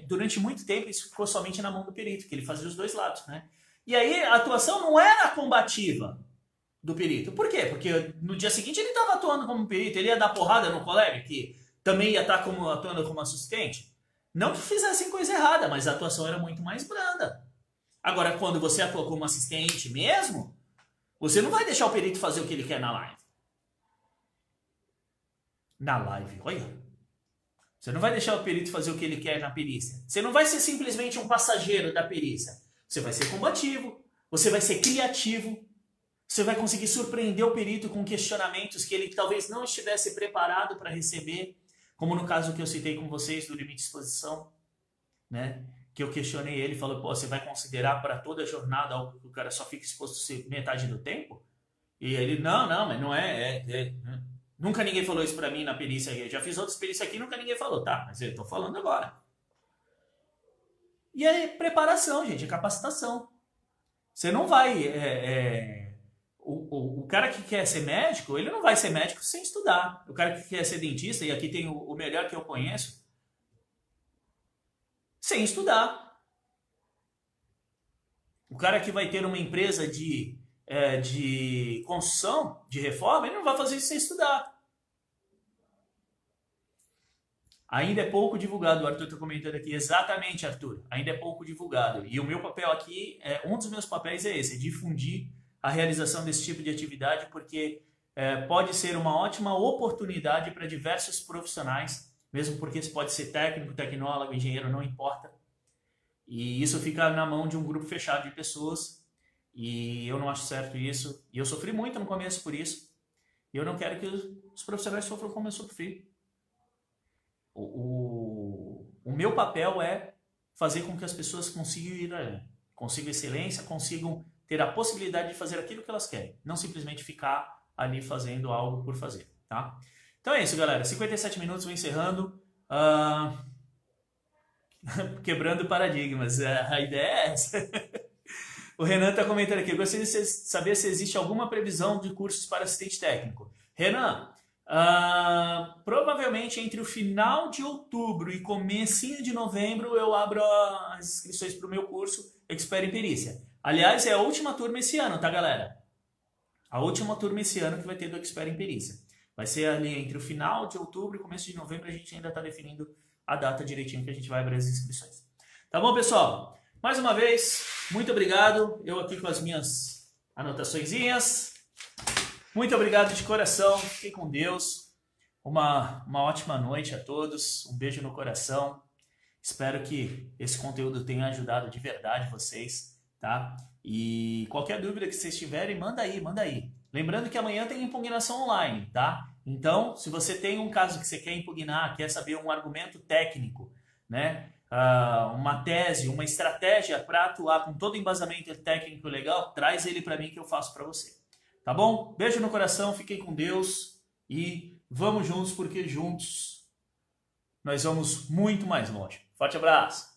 durante muito tempo isso ficou somente na mão do perito, que ele fazia os dois lados, né? E aí a atuação não era combativa do perito. Por quê? Porque no dia seguinte ele estava atuando como perito, ele ia dar porrada no colega, que também ia estar atuando como assistente. Não que fizessem coisa errada, mas a atuação era muito mais branda. Agora, quando você atua como assistente mesmo, você não vai deixar o perito fazer o que ele quer na live. Na live, olha. Você não vai deixar o perito fazer o que ele quer na perícia. Você não vai ser simplesmente um passageiro da perícia. Você vai ser combativo, você vai ser criativo, você vai conseguir surpreender o perito com questionamentos que ele talvez não estivesse preparado para receber, como no caso que eu citei com vocês do limite de exposição, né? Que eu questionei ele, falou, pô, você vai considerar para toda a jornada algo que o cara só fica exposto metade do tempo? E ele, não, mas não nunca ninguém falou isso para mim na perícia aqui. Eu já fiz outras perícias aqui e nunca ninguém falou. Tá, mas eu tô falando agora. E é preparação, gente, é capacitação. Você não vai... O cara que quer ser médico, ele não vai ser médico sem estudar. O cara que quer ser dentista, e aqui tem o melhor que eu conheço, sem estudar. O cara que vai ter uma empresa de construção, de reforma, ele não vai fazer isso sem estudar. Ainda é pouco divulgado, o Arthur está comentando aqui. Exatamente, Arthur. Ainda é pouco divulgado. E o meu papel aqui, um dos meus papéis é esse, é difundir a realização desse tipo de atividade, porque pode ser uma ótima oportunidade para diversos profissionais, mesmo porque você pode ser técnico, tecnólogo, engenheiro, não importa. E isso fica na mão de um grupo fechado de pessoas, e eu não acho certo isso. E eu sofri muito no começo por isso, e eu não quero que os profissionais sofram como eu sofri. O meu papel é fazer com que as pessoas consigam excelência, consigam ter a possibilidade de fazer aquilo que elas querem, não simplesmente ficar ali fazendo algo por fazer, tá? Então é isso, galera. 57 minutos, vou encerrando. Quebrando paradigmas. A ideia é essa. O Renan está comentando aqui. Eu gostaria de saber se existe alguma previsão de cursos para assistente técnico. Renan, provavelmente entre o final de outubro e comecinho de novembro eu abro as inscrições para o meu curso Expert em Perícia. Aliás, é a última turma esse ano, tá, galera? A última turma esse ano que vai ter do Expert em Perícia. Vai ser ali entre o final de outubro e começo de novembro. A gente ainda está definindo a data direitinho que a gente vai abrir as inscrições. Tá bom, pessoal? Mais uma vez, muito obrigado. Eu aqui com as minhas anotaçõezinhas. Muito obrigado de coração. Fiquem com Deus. Uma ótima noite a todos. Um beijo no coração. Espero que esse conteúdo tenha ajudado de verdade vocês, tá? E qualquer dúvida que vocês tiverem, manda aí. Lembrando que amanhã tem impugnação online, tá? Então, se você tem um caso que você quer impugnar, quer saber um argumento técnico, né? Uma tese, uma estratégia para atuar com todo o embasamento técnico legal, traz ele para mim que eu faço para você. Tá bom? Beijo no coração, fiquem com Deus e vamos juntos, porque juntos nós vamos muito mais longe. Forte abraço!